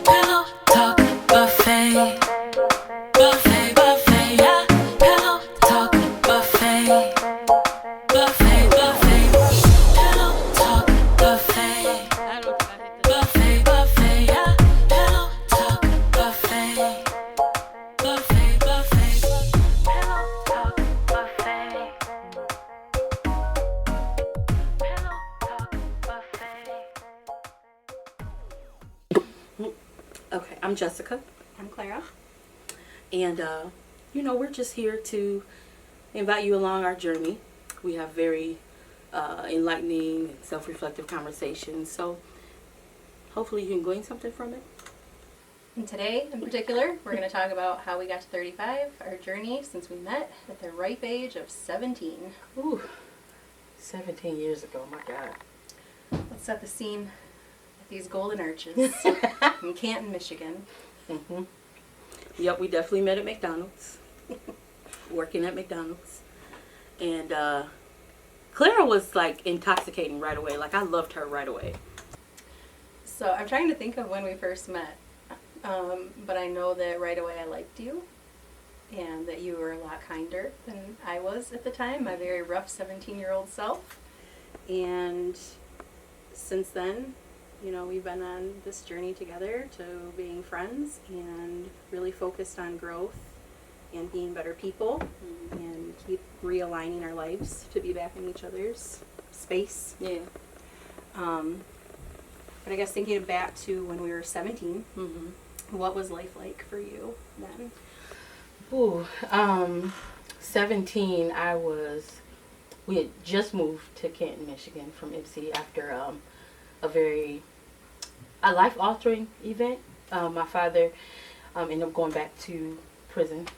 Pillow talk buffet. Buffet, buffet, yeah. Pillow talk buffet. Buffet, buffet. Pillow talk buffet. Buffet, buffet, yeah. Pillow talk buffet. Buffet, buffet. Pillow talk buffet. Pillow talk buffet. Okay, I'm Jessica, I'm Clara. and we're just here to invite you along our journey. We have very enlightening and self-reflective conversations, so hopefully you can glean something from it. And today, in particular, we're going to talk about how we got to 35, our journey since we met at the ripe age of 17. Ooh, 17 years ago, my God. Let's set the scene at these golden arches in Canton, Michigan. Mm-hmm. Yep, we definitely met at McDonald's, working at McDonald's, and Clara was like intoxicating right away. Like, I loved her right away. So I'm trying to think of when we first met, but I know that right away I liked you, and that you were a lot kinder than I was at the time, my very rough 17-year-old self. And since then, we've been on this journey together to being friends and really focused on growth and being better people and keep realigning our lives to be back in each other's space. Yeah. But I guess thinking back to when we were 17, what was life like for you then? Ooh, 17, we had just moved to Canton, Michigan from EPSIODE after a life-altering event. My father ended up going back to prison.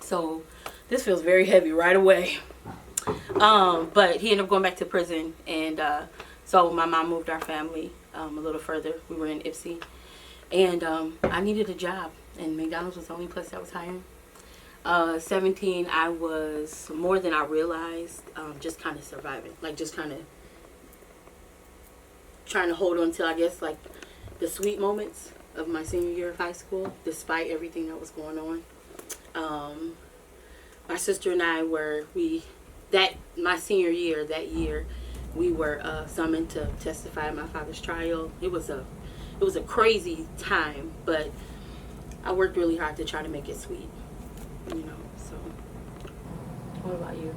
So this feels very heavy right away. But he ended up going back to prison, and so my mom moved our family a little further. We were in EPSIODE, and I needed a job, and McDonald's was the only place that was hiring. 17, I was, more than I realized, just kind of surviving. Like, just kind of trying to hold on to, I guess, like, the sweet moments of my senior year of high school, despite everything that was going on. My sister and I my senior year, that year, we were summoned to testify at my father's trial. It was a crazy time, but I worked really hard to try to make it sweet, so. What about you?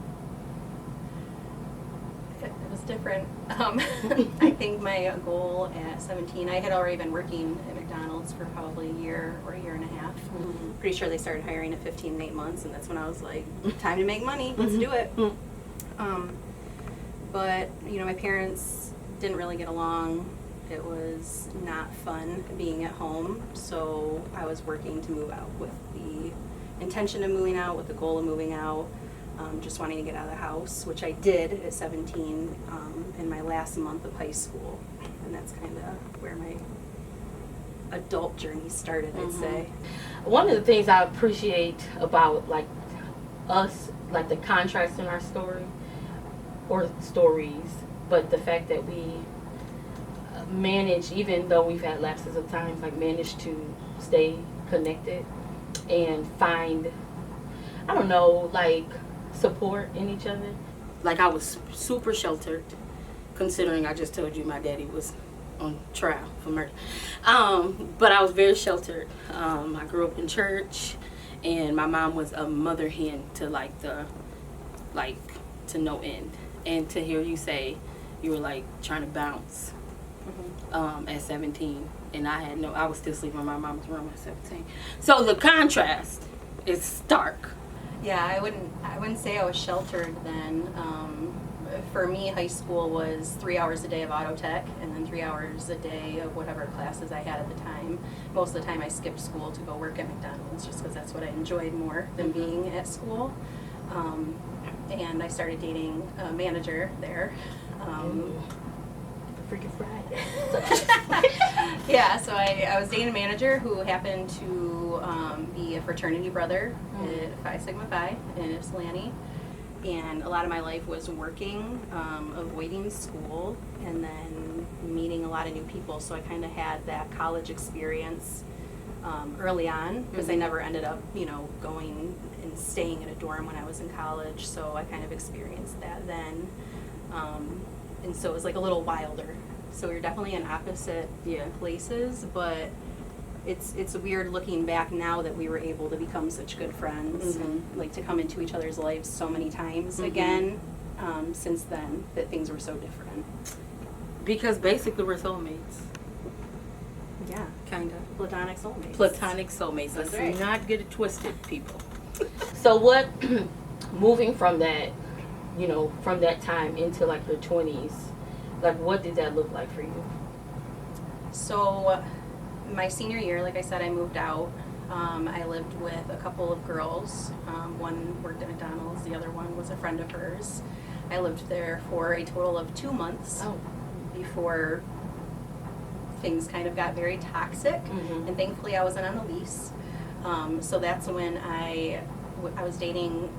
It was different. I think my goal at 17, I had already been working at McDonald's for probably a year or a year and a half. Mm-hmm. Pretty sure they started hiring at 15 and 8 months, and that's when I was like, time to make money, let's do it. But, my parents didn't really get along. It was not fun being at home, so I was working to move out with the intention of moving out, with the goal of moving out. Just wanting to get out of the house, which I did at 17 in my last month of high school. And that's kind of where my adult journey started, I'd say. One of the things I appreciate about, like, us, like, the contrast in our story, or stories, but the fact that we managed, even though we've had lapses of time, like, managed to stay connected and find, I don't know, like, support in each other. Like, I was super sheltered, considering I just told you my daddy was on trial for murder. But I was very sheltered. I grew up in church, and my mom was a mother hen to to no end. And to hear you say you were like trying to bounce at 17, and I was still sleeping in my mom's room at 17. So the contrast is stark. Yeah, I wouldn't say I was sheltered then. For me, high school was 3 hours a day of auto tech, and then 3 hours a day of whatever classes I had at the time. Most of the time I skipped school to go work at McDonald's, just because that's what I enjoyed more than being at school. And I started dating a manager there. Freaking Friday. Yeah, so I was dating a manager who happened to be a fraternity brother at Phi Sigma Phi in Ypsilanti. And a lot of my life was working, avoiding school, and then meeting a lot of new people. So I kind of had that college experience early on, because I never ended up, going and staying in a dorm when I was in college. So I kind of experienced that then. And so it was like a little wilder. So we were definitely in opposite places, but it's weird looking back now that we were able to become such good friends and like to come into each other's lives so many times again since then, that things were so different. Because basically we're soulmates. Yeah, Kind of. platonic soulmates. Platonic soulmates. Let's That's right. not get it twisted, people. So what, moving from that, from that time into like your 20s, like what did that look like for you? So my senior year, like I said, I moved out. I lived with a couple of girls. One worked at McDonald's, the other one was a friend of hers. I lived there for a total of 2 months before things kind of got very toxic, and thankfully I wasn't on a lease. So that's when I was dating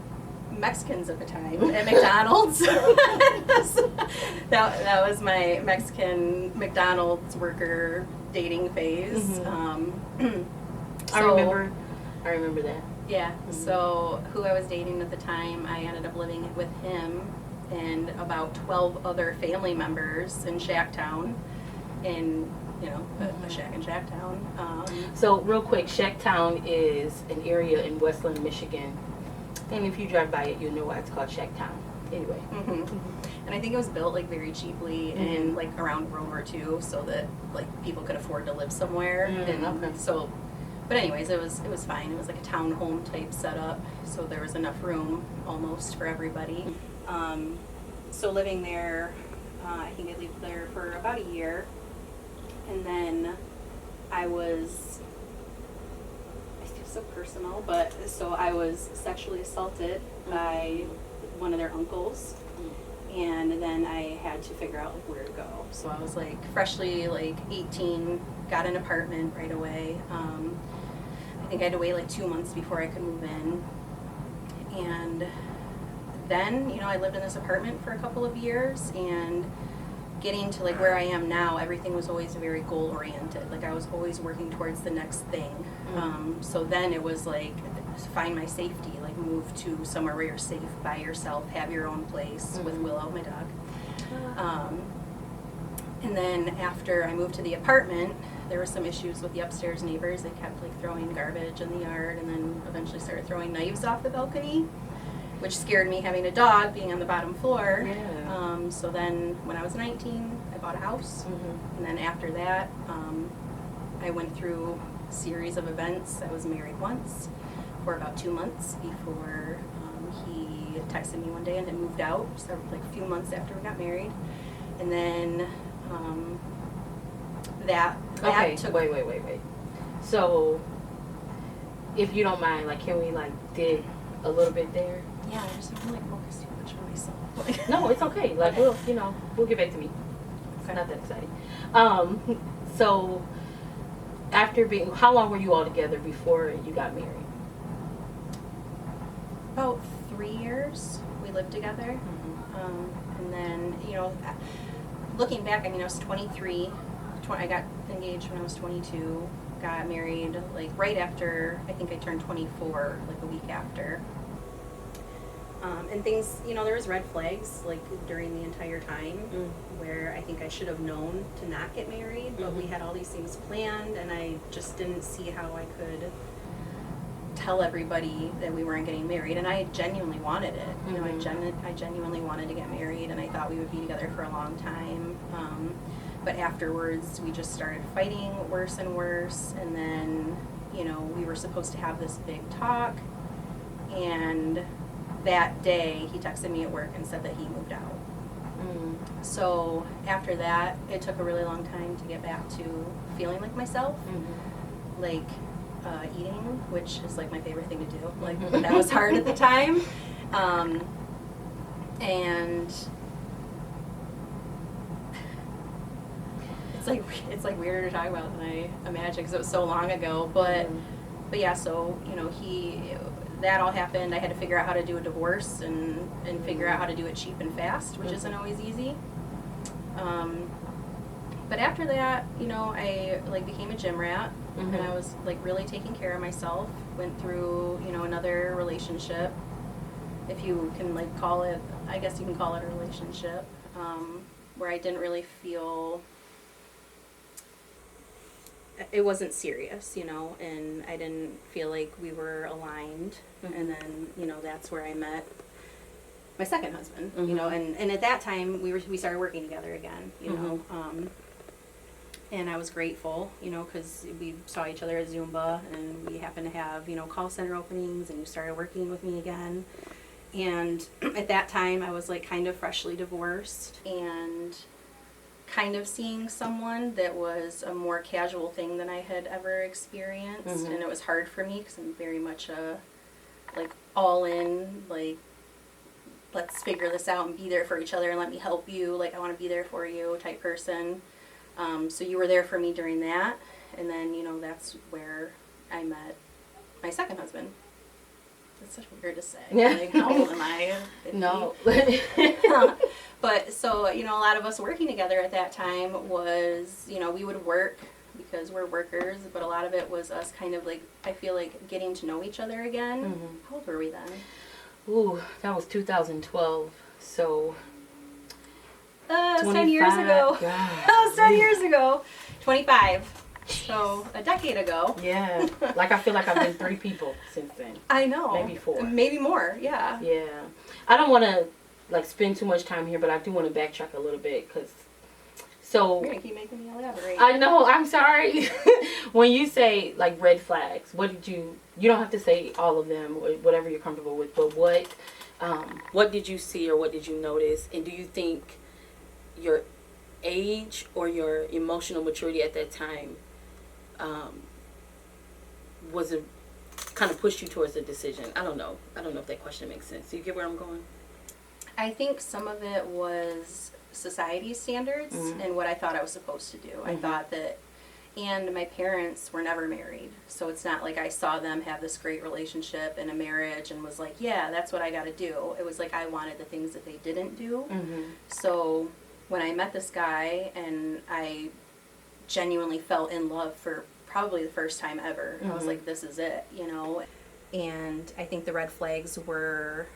Mexicans at the time at McDonald's. that was my Mexican McDonald's worker dating phase. I remember that. Yeah. So who I was dating at the time, I ended up living with him and about 12 other family members in Shacktown, in a shack in Shacktown. So real quick, Shacktown is an area in Westland, Michigan. And if you drive by it, you'll know why it's called Shacktown. Anyway. And I think it was built like very cheaply and like around World War II, so that like people could afford to live somewhere. And so, but anyways, it was fine. It was like a townhome type setup, so there was enough room almost for everybody. So living there, I think I lived there for about a year, and then I was. So personal, but so I was sexually assaulted by one of their uncles, and then I had to figure out like where to go. So I was like freshly like 18, got an apartment right away. I think I had to wait like 2 months before I could move in, and then I lived in this apartment for a couple of years, and getting to like where I am now, everything was always very goal oriented. Like I was always working towards the next thing. So then it was like find my safety, like move to somewhere where you're safe by yourself, have your own place with Willow, my dog. And then after I moved to the apartment, there were some issues with the upstairs neighbors. They kept like throwing garbage in the yard, and then eventually started throwing knives off the balcony, which scared me, having a dog being on the bottom floor. So then when I was 19, I bought a house. And then after that, I went through a series of events. I was married once for about 2 months before he texted me one day and had moved out, so like a few months after we got married. And then that took... Wait. So if you don't mind, like, can we like dig a little bit there? Yeah, I just don't like focus too much on myself. No, it's okay. Like, we'll get back to me. It's not that exciting. So after how long were you all together before you got married? About 3 years we lived together. And then, looking back, I was 23. I got engaged when I was 22. Got married like right after, I think I turned 24, like a week after. And things, there was red flags like during the entire time where I think I should have known to not get married, but we had all these things planned, and I just didn't see how I could tell everybody that we weren't getting married, and I genuinely wanted it. I genuinely wanted to get married, and I thought we would be together for a long time. But afterwards, we just started fighting worse and worse, and then, we were supposed to have this big talk, and that day he texted me at work and said that he moved out. So after that, it took a really long time to get back to feeling like myself, like eating, which is like my favorite thing to do. Like, but that was hard at the time, and it's like weirder to talk about than I imagined because it was so long ago. But yeah, so that all happened, I had to figure out how to do a divorce and figure out how to do it cheap and fast, which isn't always easy. But after that, you know, I like became a gym rat, and I was like really taking care of myself. Went through, you know, another relationship, if you can like call it, I guess you can call it a relationship, where I didn't really feel, it wasn't serious, you know, and I didn't feel like we were aligned. And then, you know, that's where I met my second husband, you know, and at that time we started working together again, you know, and I was grateful, you know, because we saw each other at Zumba, and we happened to have, you know, call center openings, and you started working with me again. And at that time, I was like kind of freshly divorced and kind of seeing someone that was a more casual thing than I had ever experienced. And it was hard for me because I'm very much a like all in, like, let's figure this out and be there for each other and let me help you, like I want to be there for you type person. So you were there for me during that, and then, you know, that's where I met my second husband. That's such weird to say. Yeah. Like, how old am I? 50? No. But so, you know, a lot of us working together at that time was, you know, we would work because we're workers, but a lot of it was us kind of like, I feel like getting to know each other again. How old were we then? Ooh, that was 2012. So. That was 10 years ago. That was 10 years ago. 25. So a decade ago. Yeah. Like I feel like I've been 3 people since then. I know. Maybe 4. Maybe more. Yeah. Yeah. I don't want to like spend too much time here, but I do want to backtrack a little bit because. So. You're gonna keep making me elaborate. I know. I'm sorry. When you say like red flags, what did you? You don't have to say all of them or whatever you're comfortable with, but what did you see or what did you notice, and do you think your age or your emotional maturity at that time was a kind of pushed you towards a decision? I don't know if that question makes sense. Do you get where I'm going? I think some of it was society's standards and what I thought I was supposed to do. I thought that, and my parents were never married, so it's not like I saw them have this great relationship and a marriage and was like, yeah, that's what I got to do. It was like I wanted the things that they didn't do. So when I met this guy, and I genuinely fell in love for probably the first time ever, I was like, this is it, you know. And I think the red flags were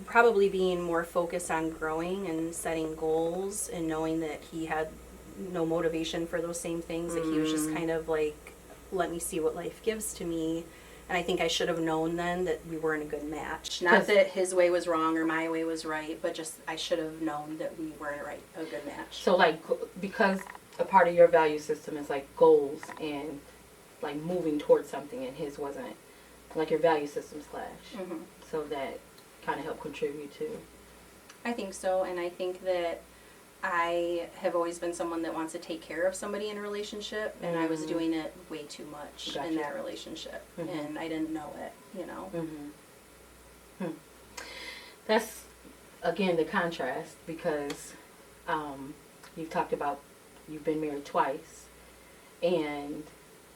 probably being more focused on growing and setting goals, and knowing that he had no motivation for those same things, that he was just kind of like, let me see what life gives to me. And I think I should have known then that we weren't a good match. Not that his way was wrong or my way was right, but just I should have known that we weren't a good match. So like, because a part of your value system is like goals and like moving towards something, and his wasn't, like your value systems clash. So that kind of helped contribute to. I think so, and I think that I have always been someone that wants to take care of somebody in a relationship, and I was doing it way too much in that relationship, and I didn't know it, you know. That's, again, the contrast, because you've talked about you've been married twice, and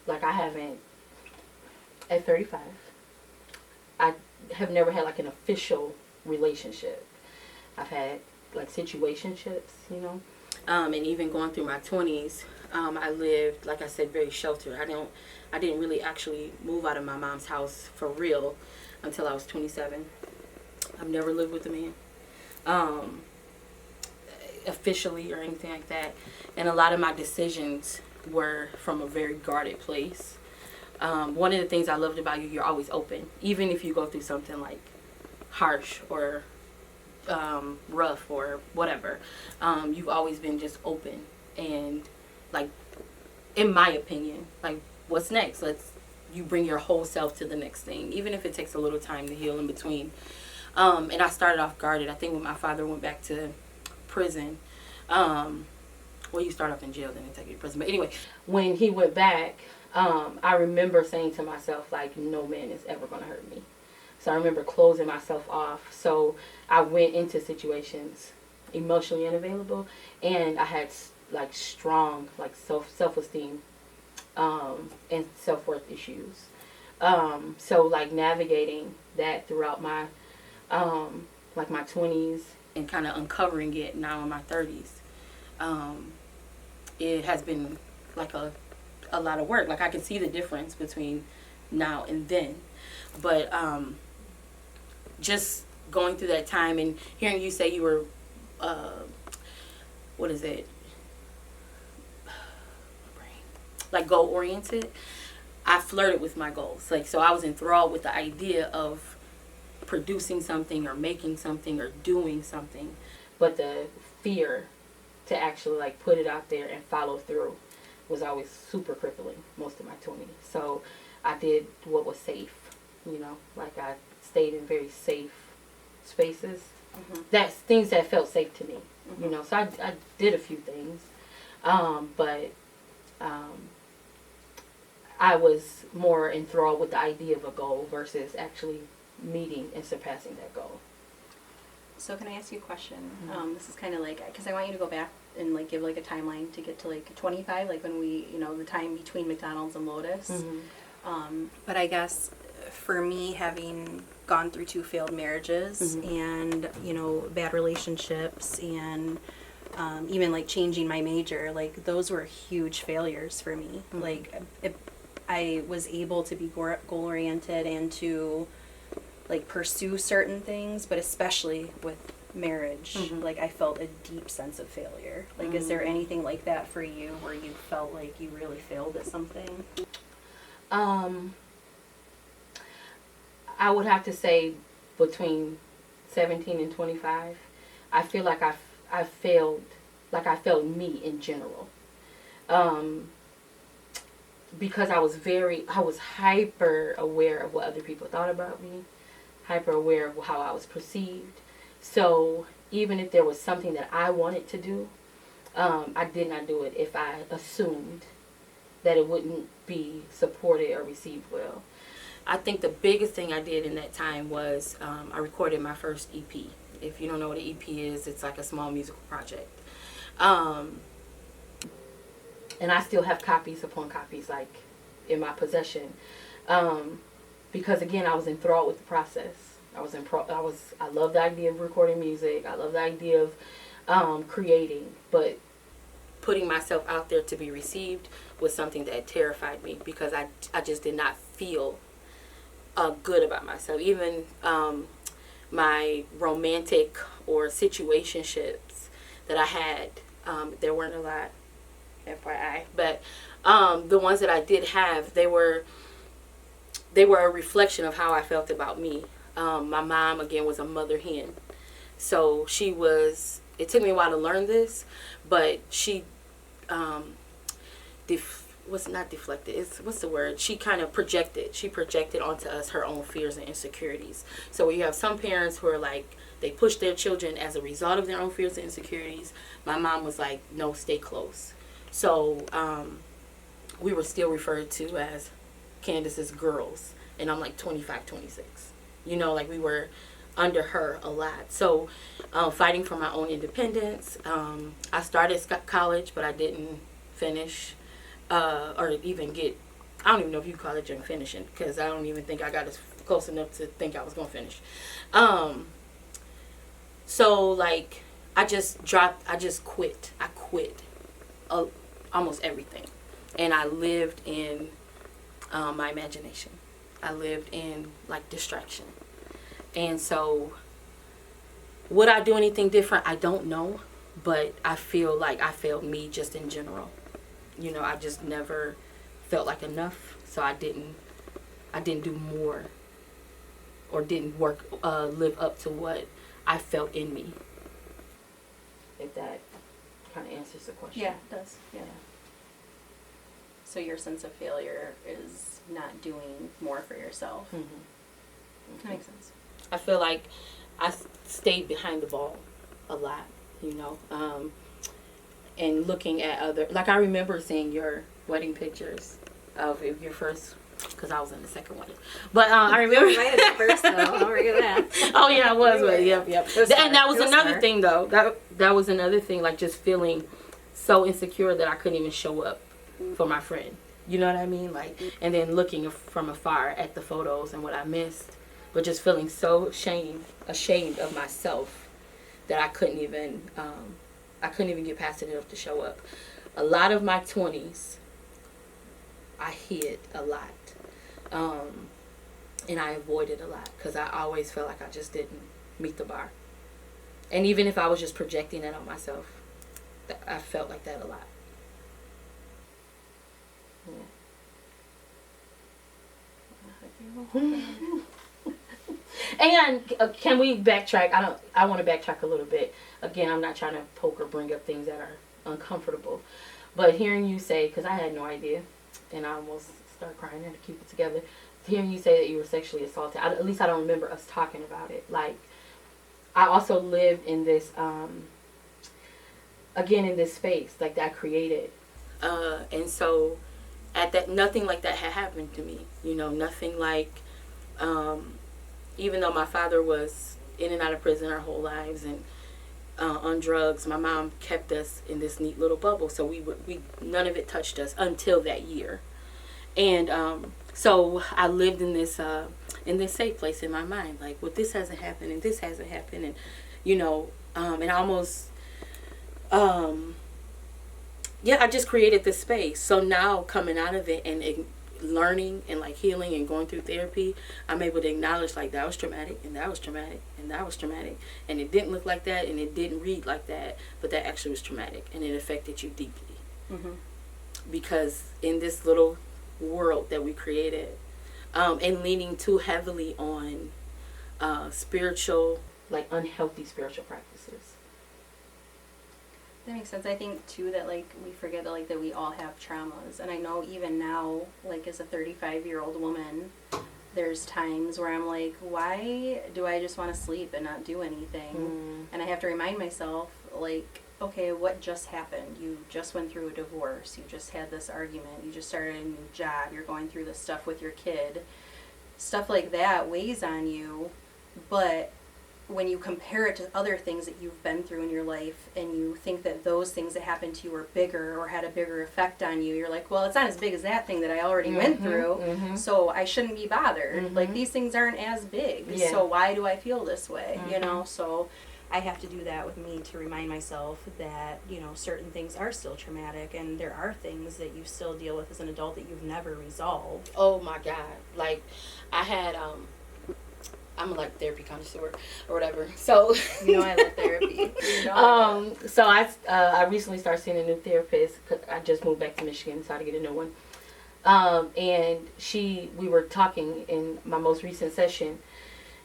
like I haven't, at 35, I have never had like an official relationship. I've had like situationships, you know, and even going through my 20s, I lived, like I said, very sheltered. I didn't really actually move out of my mom's house for real until I was 27. I've never lived with a man, officially or anything like that. And a lot of my decisions were from a very guarded place. One of the things I loved about you, you're always open, even if you go through something like harsh or rough or whatever. You've always been just open, and like, in my opinion, like, what's next? You bring your whole self to the next thing, even if it takes a little time to heal in between. And I started off guarded. I think when my father went back to prison, well, you start off in jail, then they take you to prison. But anyway, when he went back, I remember saying to myself, like, no man is ever going to hurt me. So I remember closing myself off. So I went into situations emotionally unavailable, and I had like strong like self-esteem and self-worth issues. So like navigating that throughout my like my 20s and kind of uncovering it now in my 30s, it has been like a lot of work. Like I can see the difference between now and then, but just going through that time and hearing you say you were what is it, like goal oriented. I flirted with my goals. Like, so I was enthralled with the idea of producing something or making something or doing something, but the fear to actually like put it out there and follow through was always super crippling most of my 20s. So I did what was safe, you know, like I stayed in very safe spaces. That's things that felt safe to me, you know. So I did a few things, but I was more enthralled with the idea of a goal versus actually meeting and surpassing that goal. So can I ask you a question? This is kind of like, because I want you to go back and like give like a timeline to get to like 25, like when we, you know, the time between McDonald's and Lotus. But I guess for me, having gone through 2 failed marriages and, you know, bad relationships and even like changing my major, like those were huge failures for me. Like I was able to be goal oriented and to like pursue certain things, but especially with marriage, like I felt a deep sense of failure. Like, is there anything like that for you where you felt like you really failed at something? I would have to say between 17 and 25, I feel like I failed, like I failed me in general. Because I was hyper aware of what other people thought about me, hyper aware of how I was perceived. So even if there was something that I wanted to do, I did not do it if I assumed that it wouldn't be supported or received well. I think the biggest thing I did in that time was I recorded my first EP. If you don't know what an EP is, it's like a small musical project. And I still have copies upon copies like in my possession. Because again, I was enthralled with the process. I love the idea of recording music. I love the idea of creating, but putting myself out there to be received was something that terrified me because I just did not feel good about myself. Even my romantic or situationships that I had, there weren't a lot, FYI, but the ones that I did have, they were a reflection of how I felt about me. My mom, again, was a mother hen. So it took me a while to learn this, but she, what's the word? She kind of projected onto us her own fears and insecurities. So you have some parents who are like, they push their children as a result of their own fears and insecurities. My mom was like, no, stay close. So we were still referred to as Candace's girls. And I'm like 25, 26. You know, like we were under her a lot. So fighting for my own independence. I started college, but I didn't finish or even get, I don't even know if you call it young finishing, because I don't even think I got as close enough to think I was going to finish. So like I just quit. I quit almost everything. And I lived in my imagination. I lived in like distraction. And so would I do anything different? I don't know. But I feel like I failed me just in general. You know, I just never felt like enough. So I didn't do more or didn't live up to what I felt in me. If that kind of answers the question. Yeah, it does. Yeah. So your sense of failure is not doing more for yourself. That makes sense. I feel like I stayed behind the ball a lot, you know, and looking at other, like I remember seeing your wedding pictures of your first, because I was in the second one, but I remember. You might have been first though. Don't forget that. Oh yeah, I was. But yep. And that was another thing though. That was another thing, like just feeling so insecure that I couldn't even show up for my friend You know what I mean? Like, and then looking from afar at the photos and what I missed, but just feeling so ashamed of myself that I couldn't even get past it enough to show up. A lot of my 20s, I hid a lot, and I avoided a lot because I always felt like I just didn't meet the bar. And even if I was just projecting it on myself, I felt like that a lot. And can we backtrack? I want to backtrack a little bit. Again, I'm not trying to poke or bring up things that are uncomfortable, but hearing you say, because I had no idea, and I almost started crying, I had to keep it together. Hearing you say that you were sexually assaulted, at least I don't remember us talking about it. Like, I also lived in this, again, in this space like that I created, and so at that, nothing like that had happened to me. You know, nothing like, even though my father was in and out of prison our whole lives and on drugs, my mom kept us in this neat little bubble. So we none of it touched us until that year. And so I lived in this safe place in my mind. Like, well, this hasn't happened and this hasn't happened. And, you know, and almost, I just created this space. So now coming out of it and learning and like healing and going through therapy, I'm able to acknowledge like that was traumatic and that was traumatic and that was traumatic, and it didn't look like that and it didn't read like that, but that actually was traumatic and it affected you deeply. Mm-hmm. Because in this little world that we created, and leaning too heavily on spiritual, like unhealthy spiritual practices. That makes sense. I think too that like we forget that like that we all have traumas, and I know even now, like as a 35-year-old woman, there's times where I'm like, why do I just want to sleep and not do anything? And I have to remind myself, like, okay, what just happened? You just went through a divorce. You just had this argument. You just started a new job. You're going through this stuff with your kid. Stuff like that weighs on you, but when you compare it to other things that you've been through in your life and you think that those things that happened to you were bigger or had a bigger effect on you, you're like, well, it's not as big as that thing that I already went through, so I shouldn't be bothered. Like, these things aren't as big, so why do I feel this way, you know? So I have to do that with me to remind myself that, you know, certain things are still traumatic and there are things that you still deal with as an adult that you've never resolved. Oh my God. Like, I had, I'm like therapy connoisseur or whatever. So you know I love therapy. You know so I recently started seeing a new therapist. I just moved back to Michigan, so I had to get a new one. And we were talking in my most recent session,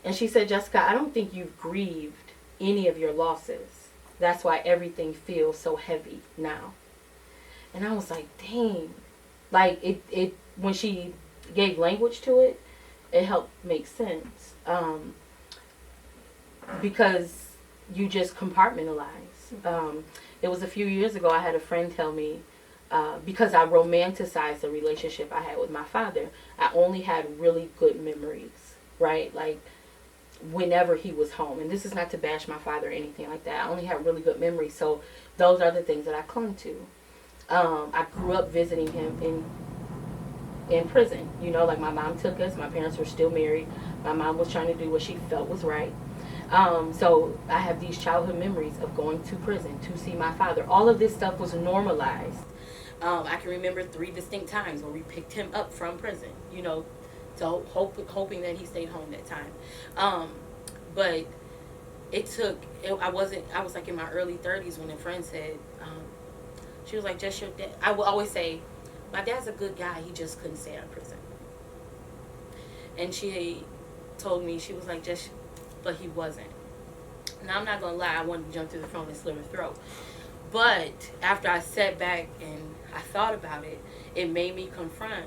and she said, Jessica, I don't think you've grieved any of your losses. That's why everything feels so heavy now. And I was like, dang. Like, it when she gave language to it, it helped make sense. Because you just compartmentalize. It was a few years ago, I had a friend tell me, because I romanticized the relationship I had with my father, I only had really good memories, right? Like, whenever he was home. And this is not to bash my father or anything like that. I only had really good memories. So those are the things that I clung to. I grew up visiting him in prison. You know, like, my mom took us. My parents were still married. My mom was trying to do what she felt was right. So I have these childhood memories of going to prison to see my father. All of this stuff was normalized. I can remember 3 distinct times when we picked him up from prison, you know, so hoping that he stayed home that time. But I was like in my early 30s when a friend said, she was like, just your dad. I would always say, my dad's a good guy, he just couldn't stay out of prison. And she told me, she was like, but he wasn't. Now, I'm not going to lie, I wanted to jump through the phone and slit her throat. But after I sat back and I thought about it, it made me confront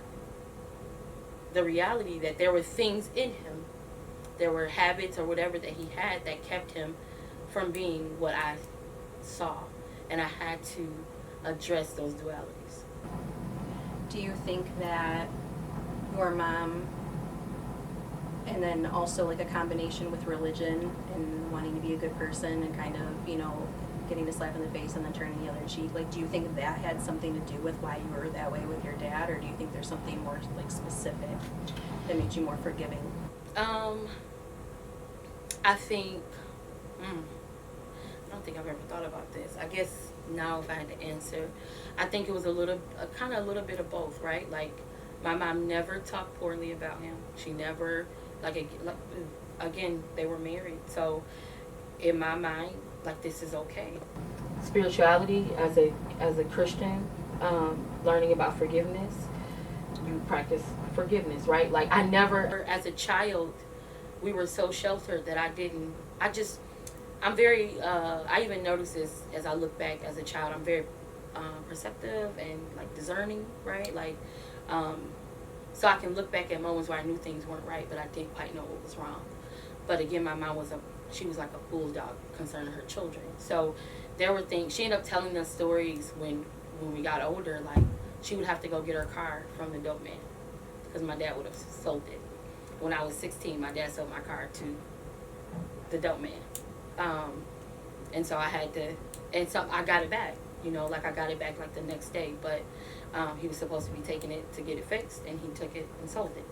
the reality that there were things in him, there were habits or whatever that he had that kept him from being what I saw. And I had to address those dualities. Do you think that your mom, and then also like a combination with religion and wanting to be a good person and kind of, you know, getting a slap in the face and then turning the other cheek. Like, do you think that had something to do with why you were that way with your dad, or do you think there's something more like specific that made you more forgiving? I think, I don't think I've ever thought about this. I guess now if I had to answer, I think it was a little bit of both, right? Like, my mom never talked poorly about him. She never, again, they were married. So in my mind, like, this is okay. Spirituality as a Christian, learning about forgiveness, you practice forgiveness, right? Like, I never, as a child, we were so sheltered that I'm very, I even notice this as I look back as a child. I'm very perceptive and like discerning, right? Like, so I can look back at moments where I knew things weren't right, but I didn't quite know what was wrong. But again, my mom she was like a bulldog concerning her children. So there were things, she ended up telling us stories when we got older, like she would have to go get her car from the dope man because my dad would have sold it. When I was 16, my dad sold my car to the dope man. And so I had to, and so I got it back, like I got it back like the next day, but he was supposed to be taking it to get it fixed, and he took it and sold it.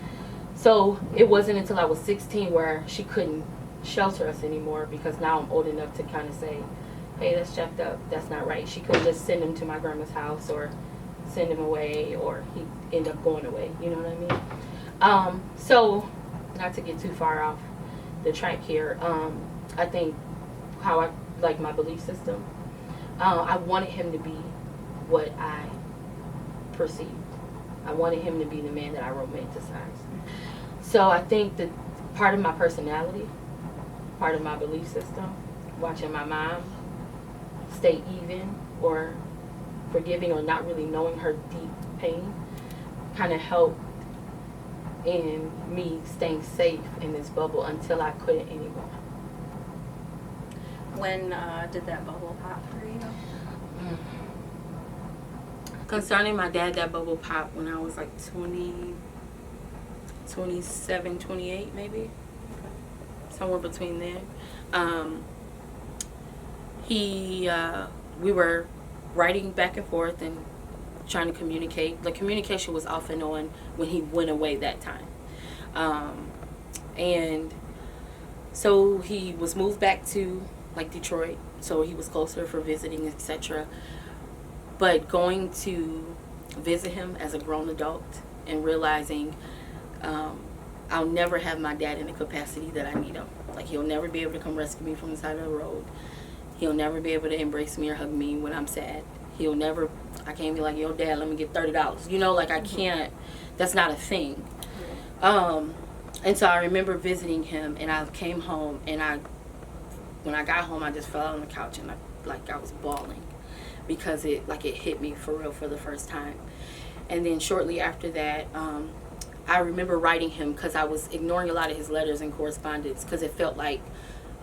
So it wasn't until I was 16 where she couldn't shelter us anymore, because now I'm old enough to kind of say, hey, that's jacked up, that's not right. She couldn't just send him to my grandma's house or send him away, or he'd end up going away, you know what I mean? So not to get too far off the track here, I think how I like my belief system, I wanted him to be what I perceived. I wanted him to be the man that I romanticized. So I think that part of my personality, part of my belief system, watching my mom stay even or forgiving or not really knowing her deep pain, kind of helped in me staying safe in this bubble until I couldn't anymore. When did that bubble pop for you? Concerning my dad, that bubble popped when I was like 27, 28 maybe. Somewhere between there. We were writing back and forth and trying to communicate. The communication was off and on when he went away that time. And so he was moved back to like Detroit, so he was closer for visiting, etc. But going to visit him as a grown adult and realizing I'll never have my dad in the capacity that I need him. Like, he'll never be able to come rescue me from the side of the road. He'll never be able to embrace me or hug me when I'm sad. I can't be like, yo, dad, let me get $30. Like, I can't, that's not a thing. And so I remember visiting him, and I came home, and when I got home, I just fell out on the couch, and I was bawling because it hit me for real for the first time. And then shortly after that, I remember writing him because I was ignoring a lot of his letters and correspondence because it felt like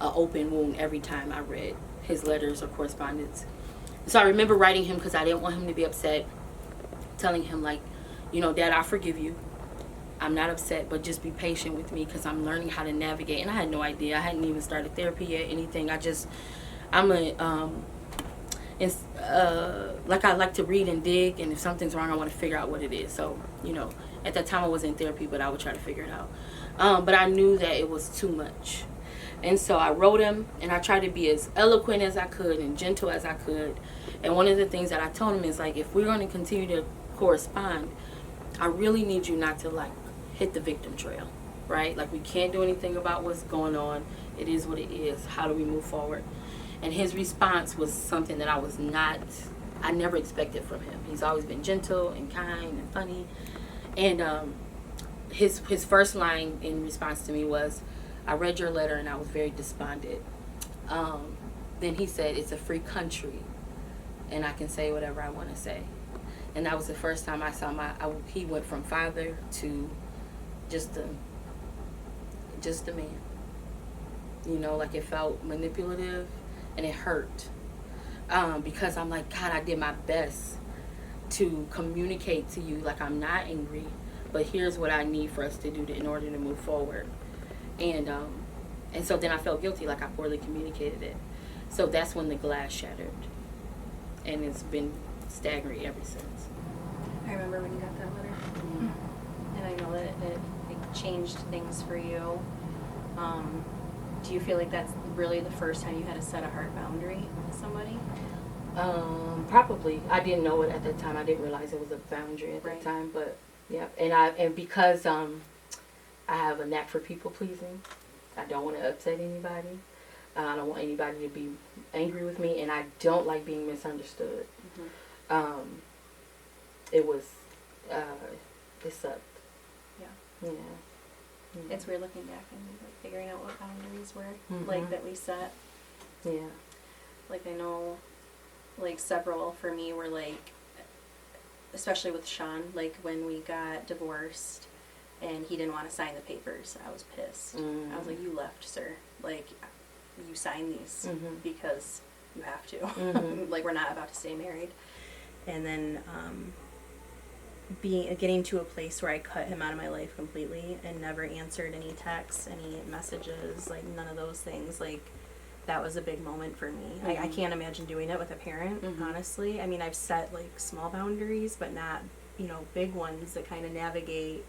an open wound every time I read his letters or correspondence. So I remember writing him because I didn't want him to be upset, telling him like, Dad, I forgive you. I'm not upset, but just be patient with me because I'm learning how to navigate. And I had no idea. I hadn't even started therapy yet, anything. I like to read and dig, and if something's wrong, I want to figure out what it is. So, at that time I was in therapy, but I would try to figure it out. But I knew that it was too much. And so I wrote him, and I tried to be as eloquent as I could and gentle as I could. And one of the things that I told him is, like, if we're going to continue to correspond, I really need you not to, like, hit the victim trail, right? Like, we can't do anything about what's going on. It is what it is. How do we move forward? And his response was something that I never expected from him. He's always been gentle and kind and funny. And his first line in response to me was, I read your letter and I was very despondent. Then he said, it's a free country and I can say whatever I want to say. And that was the first time I saw he went from father to just a man. Like, it felt manipulative and it hurt. Because I'm like, God, I did my best to communicate to you, like, I'm not angry, but here's what I need for us to do in order to move forward. And so then I felt guilty, like I poorly communicated it. So that's when the glass shattered. And it's been staggering ever since. I remember when you got that letter. And I know that it changed things for you. Do you feel like that's really the first time you had to set a hard boundary with somebody? Probably. I didn't know it at the time. I didn't realize it was a boundary at Right. the time. But yeah, and because I have a knack for people pleasing, I don't want to upset anybody. I don't want anybody to be angry with me, and I don't like being misunderstood. It was, it sucked. Yeah. Yeah. It's weird looking back and like figuring out what boundaries were Mhm. like that we set. Yeah. Like I know, like several for me were like, especially with Sean, like when we got divorced and he didn't want to sign the papers, I was pissed. I was like, you left, sir. Like, you sign these because you have to. Like, we're not about to stay married. And then getting to a place where I cut him out of my life completely and never answered any texts, any messages, like none of those things. Like, that was a big moment for me. I can't imagine doing it with a parent, honestly. I mean, I've set like small boundaries, but not, big ones that kind of navigate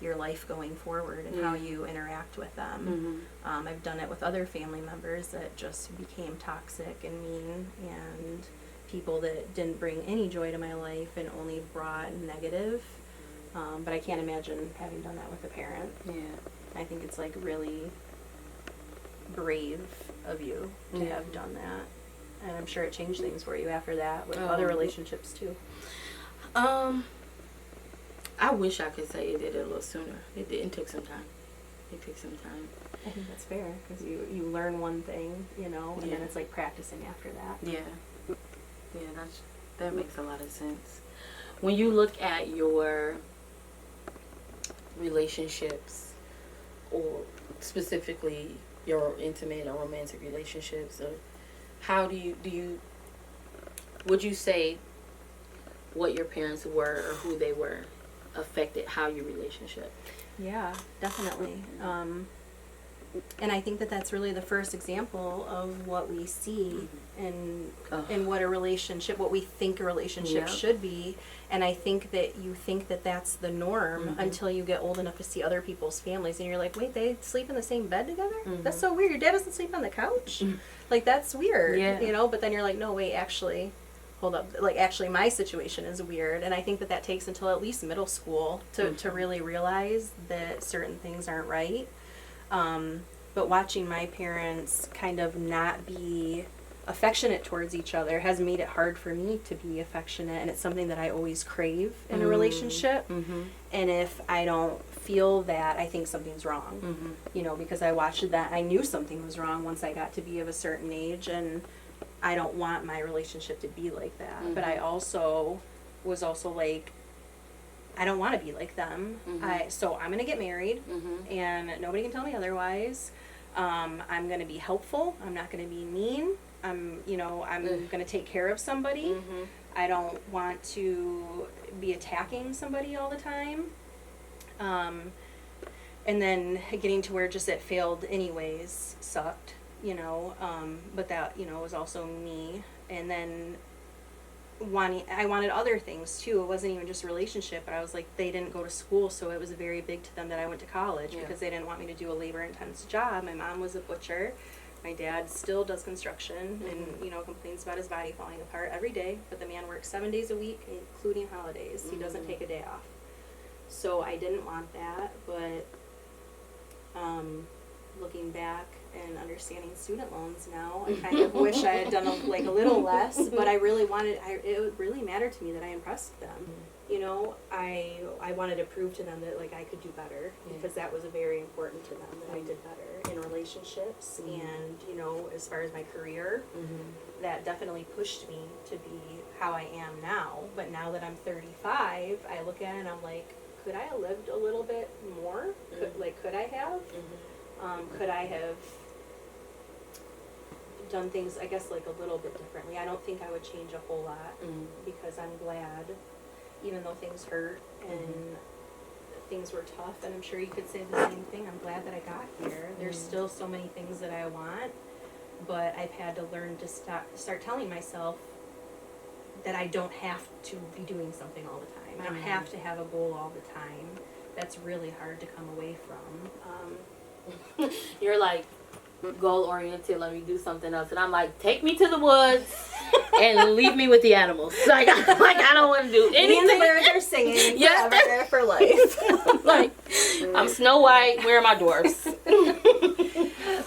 your life going forward and how you interact with them. I've done it with other family members that just became toxic and mean, and people that didn't bring any joy to my life and only brought negative. But I can't imagine having done that with a parent. Yeah. I think it's like really brave of you to have done that. And I'm sure it changed things for you after that with other relationships too. I wish I could say it did it a little sooner. It took some time. It took some time. I think that's fair because you learn one thing, and then it's like practicing after that. Yeah. Yeah, that makes a lot of sense. When you look at your relationships, or specifically your intimate or romantic relationships, or how do you would you say what your parents were or who they were affected how your relationship? Yeah, definitely. And I think that that's really the first example of what we see in what a relationship, what we think a relationship should be. And I think that you think that that's the norm until you get old enough to see other people's families, and you're like, wait, they sleep in the same bed together? That's so weird. Your dad doesn't sleep on the couch? Like, that's weird, But then you're like, no, wait, actually, hold up. Like, actually, my situation is weird. And I think that takes until at least middle school to really realize that certain things aren't right. But watching my parents kind of not be affectionate towards each other has made it hard for me to be affectionate, and it's something that I always crave in a relationship. And if I don't feel that, I think something's wrong. Because I watched that, I knew something was wrong once I got to be of a certain age, and I don't want my relationship to be like that. But I also was like, I don't want to be like them. So I'm going to get married, and nobody can tell me otherwise. I'm going to be helpful. I'm not going to be mean. I'm going to take care of somebody. I don't want to be attacking somebody all the time. And then getting to where just it failed anyways sucked, but that, was also me. And then I wanted other things too. It wasn't even just relationship, but I was like, they didn't go to school, so it was very big to them that I went to college because they didn't want me to do a labor intense job. My mom was a butcher. My dad still does construction and, complains about his body falling apart every day, but the man works 7 days a week, including holidays. He doesn't take a day off. So I didn't want that, but looking back and understanding student loans now, I kind of wish I had done a little less, but I really it really mattered to me that I impressed them. I wanted to prove to them that I could do better because that was very important to them that I did better in relationships and, as far as my career, that definitely pushed me to be how I am now. But now that I'm 35, I look at it and I'm like, could I have lived a little bit more? Could I have? Could I have done things, I guess, a little bit differently? I don't think I would change a whole lot because I'm glad, even though things hurt and things were tough, and I'm sure you could say the same thing. I'm glad that I got here. There's still so many things that I want, but I've had to learn to start telling myself that I don't have to be doing something all the time. I don't have to have a goal all the time. That's really hard to come away from. You're like goal oriented. Let me do something else, and I'm like, take me to the woods and leave me with the animals. Like I don't want to do Me and the anything. birds are singing Yes. forever for life. Like I'm Snow White. Where are my dwarfs?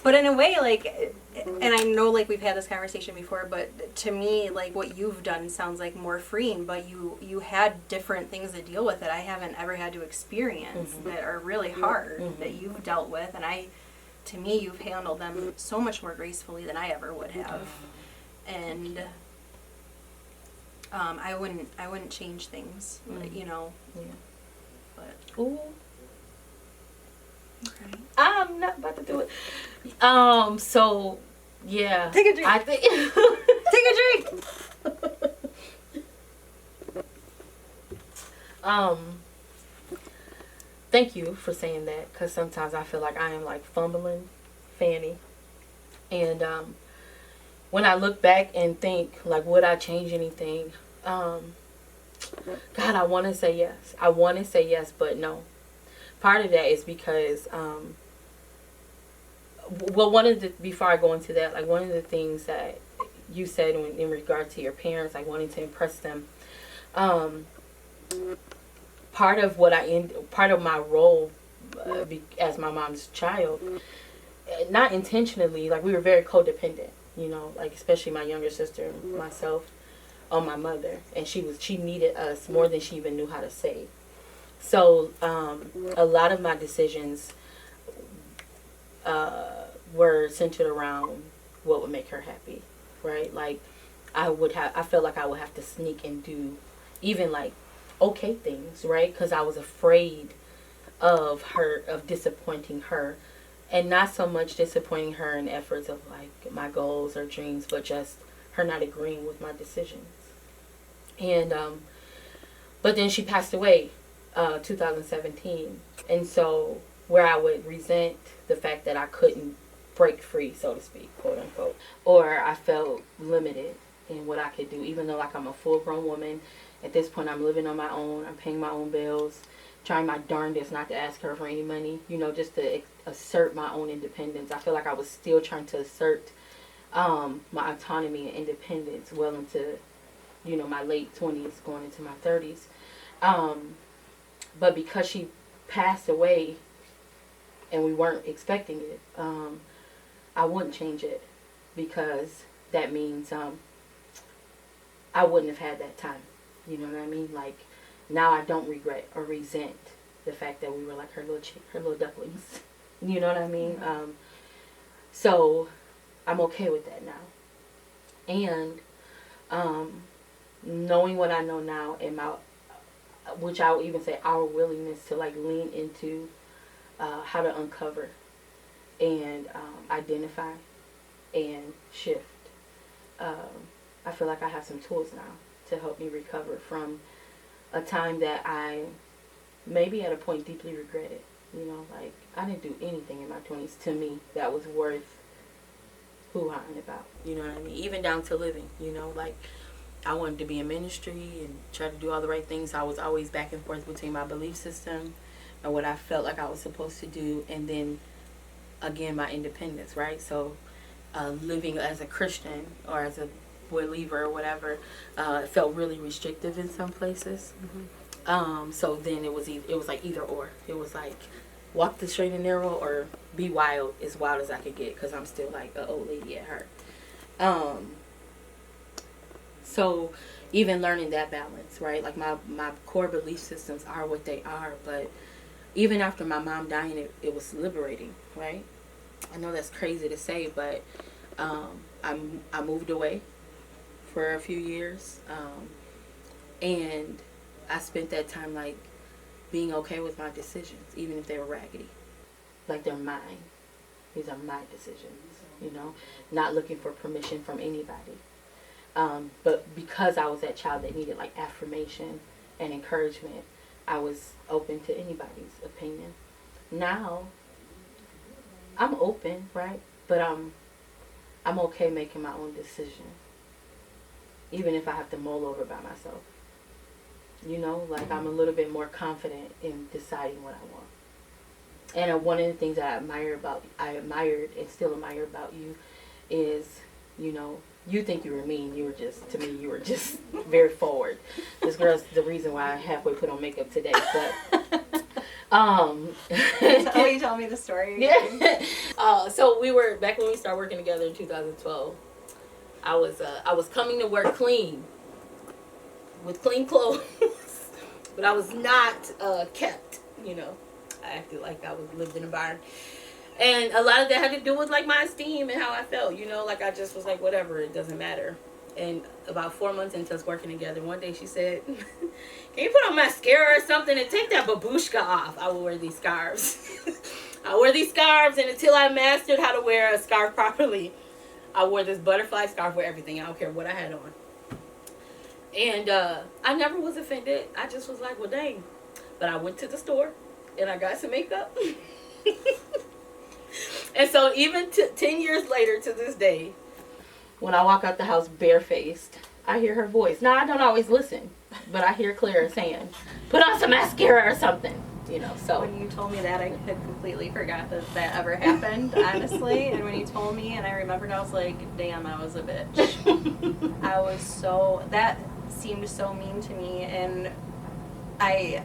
But in a way, like, and I know, like, we've had this conversation before, but to me, like, what you've done sounds like more freeing, but you had different things to deal with that I haven't ever had to experience that are really hard that you've dealt with, and to me, you've handled them so much more gracefully than I ever would have. And I wouldn't change things, like, you know. Yeah. But Ooh. okay. I'm not about to do it. So yeah. Take a drink. I think Take a drink. Thank you for saying that, because sometimes I feel like I am like fumbling Fanny. And when I look back and think, like, would I change anything? God, I want to say yes. I want to say yes, but no. Part of that is because, before I go into that, like, one of the things that you said in regard to your parents, like, wanting to impress them, part of my role as my mom's child, not intentionally, like, we were very codependent, you know, like, especially my younger sister and myself on my mother, and she needed us more than she even knew how to say. So a lot of my decisions were centered around what would make her happy, right? Like, I felt like I would have to sneak and do even, like, okay things, right? Because I was afraid of disappointing her, and not so much disappointing her in efforts of, like, my goals or dreams, but just her not agreeing with my decisions. And but then she passed away 2017, and so where I would resent the fact that I couldn't break free, so to speak, quote unquote, or I felt limited in what I could do, even though, like, I'm a full grown woman. At this point, I'm living on my own. I'm paying my own bills, trying my darndest not to ask her for any money, you know, just to assert my own independence. I feel like I was still trying to assert my autonomy and independence well into, you know, my late 20s, going into my 30s. But because she passed away and we weren't expecting it, I wouldn't change it, because that means I wouldn't have had that time. You know what I mean? Like, now I don't regret or resent the fact that we were like her little ducklings. You know what I mean? So I'm okay with that now. And knowing what I know now, and which I would even say our willingness to, like, lean into how to uncover and identify and shift. I feel like I have some tools now to help me recover from a time that I maybe at a point deeply regretted. You know, like, I didn't do anything in my 20s to me that was worth hoo-haing about. You know what I mean? Even down to living, you know, like, I wanted to be in ministry and try to do all the right things. I was always back and forth between my belief system and what I felt like I was supposed to do, and then, again, my independence, right? So living as a Christian or as a believer or whatever felt really restrictive in some places. So then it was like either or. It was like, walk the straight and narrow or be wild, as wild as I could get, because I'm still like an old lady at heart. So even learning that balance, right? Like, my core belief systems are what they are, but even after my mom dying, it was liberating, right? I know that's crazy to say, but I moved away for a few years, and I spent that time, like, being okay with my decisions, even if they were raggedy. Like, they're mine. These are my decisions, you know, not looking for permission from anybody. But because I was that child that needed, like, affirmation and encouragement, I was open to anybody's opinion. Now, I'm open, right? But I'm okay making my own decision. Even if I have to mull over by myself. You know, like I'm a little bit more confident in deciding what I want. And one of the things I admired and still admire about you is, you know, you think you were mean. You were just, to me, you were just very forward. This girl's the reason why I halfway put on makeup today. But, Oh, you tell me the story. Yeah. So we were, back when we started working together in 2012, I was coming to work clean, with clean clothes, but I was not kept, you know. I acted like I lived in a barn. And a lot of that had to do with, like, my esteem and how I felt, you know. Like, I just was like, whatever, it doesn't matter. And about 4 months into us working together, one day she said, can you put on mascara or something and take that babushka off? I will wear these scarves. I wear these scarves, and until I mastered how to wear a scarf properly, I wore this butterfly scarf with everything. I don't care what I had on. And I never was offended. I just was like, well, dang. But I went to the store, and I got some makeup. And so even 10 years later to this day, when I walk out the house barefaced, I hear her voice. Now, I don't always listen, but I hear Clara saying, put on some mascara or something, you know, so. When you told me that, I had completely forgot that ever happened, honestly. And when you told me and I remembered, I was like, damn, I was a bitch. I was so, that seemed so mean to me. And I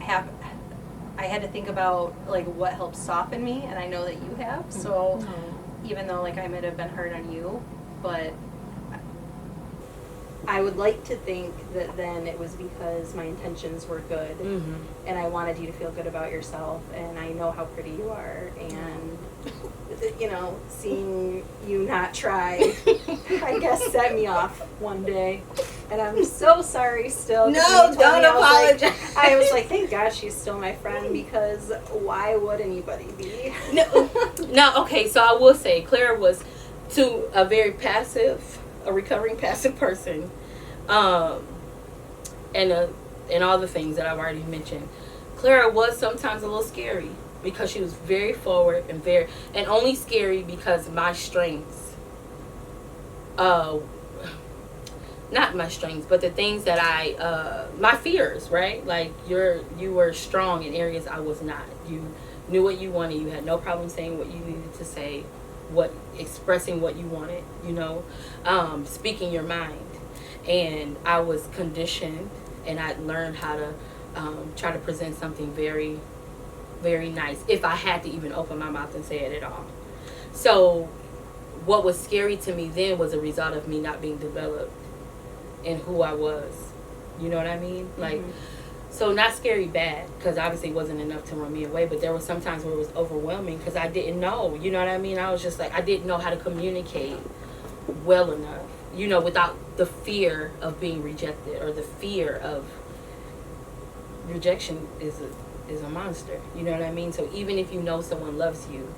had to think about, like, what helps soften me, and I know that you have. So even though, like, I might have been hard on you, but I would like to think that then it was because my intentions were good, and I wanted you to feel good about yourself, and I know how pretty you are, and, you know, seeing you not try, I guess, set me off one day. And I'm so sorry still. No, don't apologize. I was like, thank God she's still my friend, because why would anybody be? No, okay, so I will say, Clara was to a very passive, a recovering passive person, and all the things that I've already mentioned. Clara was sometimes a little scary because she was very forward and only scary because my strengths, not my strengths, but the things that my fears, right? Like you were strong in areas I was not. You knew what you wanted. You had no problem saying what you needed to say, expressing what you wanted, you know, speaking your mind. And I was conditioned, and I learned how to try to present something very, very nice, if I had to even open my mouth and say it at all. So what was scary to me then was a result of me not being developed in who I was. You know what I mean? Like, so not scary bad, because obviously it wasn't enough to run me away, but there were some times where it was overwhelming because I didn't know. You know what I mean? I was just like, I didn't know how to communicate well enough, you know, without the fear of being rejected, or the fear of rejection is a monster. You know what I mean? So even if you know someone loves you,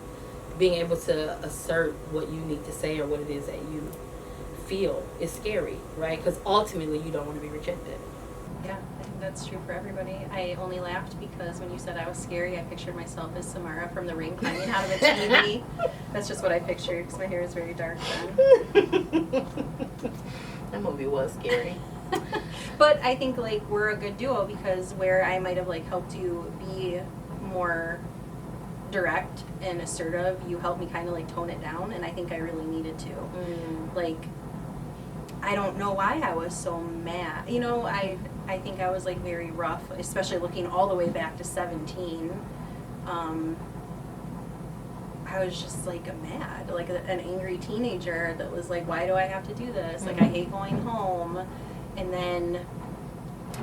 being able to assert what you need to say or what it is that you feel is scary, right? Because ultimately you don't want to be rejected. Yeah, I think that's true for everybody. I only laughed because when you said I was scary, I pictured myself as Samara from The Ring climbing out of a TV. That's just what I pictured, because my hair is very dark then. That movie was scary. But I think, like, we're a good duo, because where I might have, like, helped you be more direct and assertive, you helped me kind of, like, tone it down, and I think I really needed to. Like, I don't know why I was so mad. You know, I think I was, like, very rough, especially looking all the way back to 17. I was just, like, mad, like an angry teenager that was like, why do I have to do this? Like, I hate going home. And then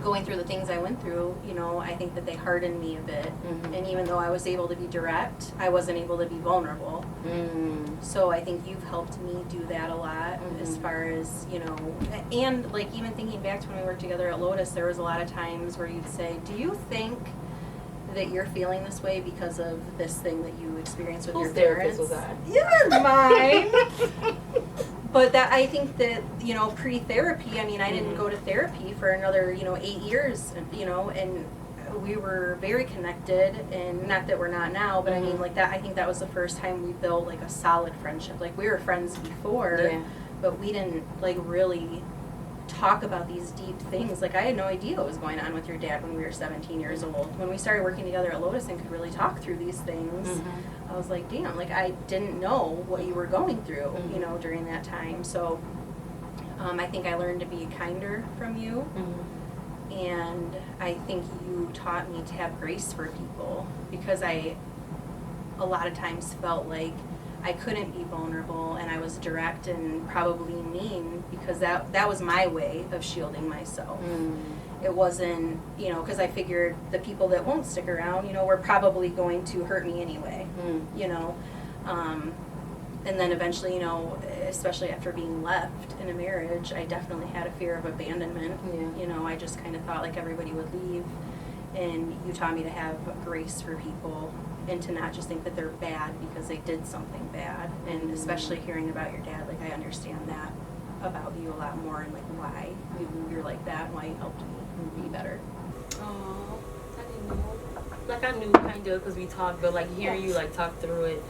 going through the things I went through, you know, I think that they hardened me a bit. And even though I was able to be direct, I wasn't able to be vulnerable. So I think you've helped me do that a lot, as far as, you know, and, like, even thinking back to when we worked together at Lotus, there was a lot of times where you'd say, do you think that you're feeling this way because of this thing that you experienced with your parents? Whose therapist was You're mine. But that, I think that, you know, pre-therapy, I mean, I didn't go to therapy for another, you know, 8 years, you know, and we were very connected, and not that we're not now, but I mean, Mhm. like that, I think that was the first time we built like a solid friendship. Like we were friends before, Yeah. but we didn't like really talk about these deep things. Like I had no idea what was going on with your dad when we were 17 years old. When we started working together at Lotus and could really talk through these things, Mhm. I was like, damn, like I didn't know what you were going through, you Mhm. know, during that time. So I think I learned to be kinder from you. Mhm. And I think you taught me to have grace for people, because I a lot of times felt like I couldn't be vulnerable, and I was direct and probably mean, because that was my way of shielding myself. Mm. It wasn't, you know, because I figured the people that won't stick around, you know, were probably going to hurt me anyway, Mm. you know. And then eventually, you know, especially after being left in a marriage, I definitely had a fear of abandonment. Yeah. You know, I just kind of thought like everybody would leave. And you taught me to have grace for people, and to not just think that they're bad because they did something bad. And especially hearing about your dad, like I understand that about you a lot more, and like why you're like that, and why you helped me be better. Oh, I didn't know. Like I knew kind of because we talked, but like hearing you like talk through it,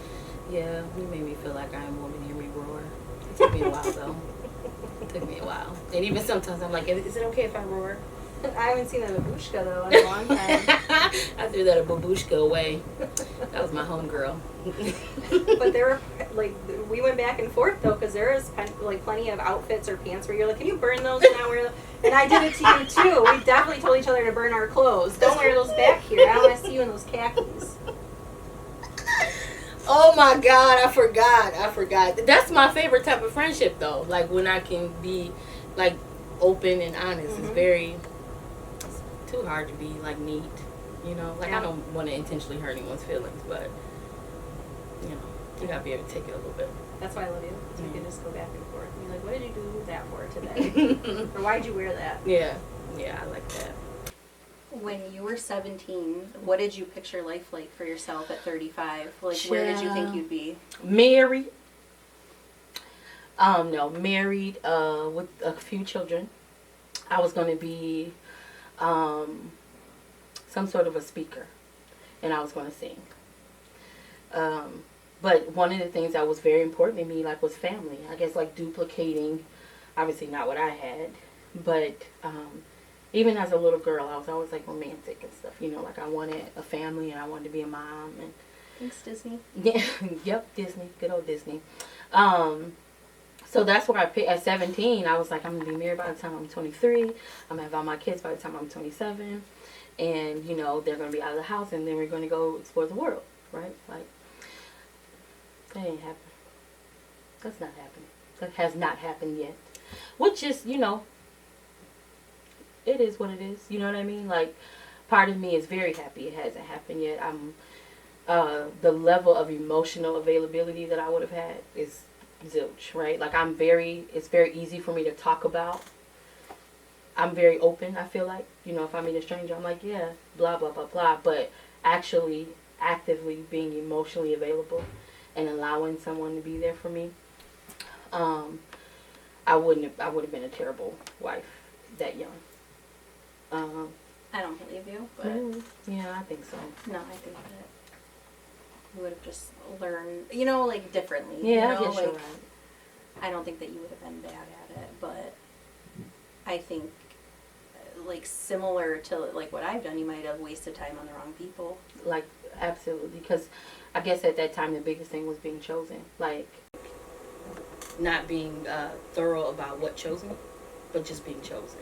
yeah, you made me feel like I am woman hear me roar. It took me a while though. It took me a while, and even sometimes I'm like, is it okay if I roar? I haven't seen a babushka though in a long time. I threw that a babushka away. That was my homegirl. But there were like we went back and forth though, because there was like plenty of outfits or pants where you're like, can you burn those? And I wear, and I did it to you too. We definitely told each other to burn our clothes. Don't wear those back here. I don't want to see you in those khakis. Oh my God, I forgot. That's my favorite type of friendship though. Like when I can be like open and honest. It's very, it's too hard to be like neat, you know? Like I don't want to intentionally hurt anyone's feelings, but you know, you gotta be able to take it a little bit. That's why I love you. So you can just go back and forth and be like, what did you do that for today? Or why'd you wear that? Yeah, I like that. When you were 17, what did you picture life like for yourself at 35? Like, where did you think you'd be? Married. No, married with a few children. I was going to be some sort of a speaker, and I was going to sing. But one of the things that was very important to me, like, was family. I guess, like, duplicating, obviously not what I had, but even as a little girl, I was always, like, romantic and stuff. You know, like, I wanted a family, and I wanted to be a mom. And Thanks, Disney. yeah, yep, Disney. Good old Disney. So that's where I picked. At 17, I was like, I'm going to be married by the time I'm 23. I'm going to have all my kids by the time I'm 27. And, you know, they're going to be out of the house, and then we're going to go explore the world, right? Like, that ain't happening. That's not happening. That has not happened yet. Which is, you know, it is what it is. You know what I mean? Like, part of me is very happy it hasn't happened yet. The level of emotional availability that I would have had is zilch, right? Like, it's very easy for me to talk about. I'm very open, I feel like. You know, if I meet a stranger, I'm like, yeah, blah, blah, blah, blah. But actually, actively being emotionally available and allowing someone to be there for me, I would have been a terrible wife that young. I don't believe you, but Yeah, I think so. no, I think that you would have just learned, you know, like differently. Yeah, you know, I guess like, you're right. I don't think that you would have been bad at it, but I think, like, similar to like what I've done, you might have wasted time on the wrong people. Like, absolutely. Because I guess at that time the biggest thing was being chosen. Like, not being thorough about what chose me, but just being chosen,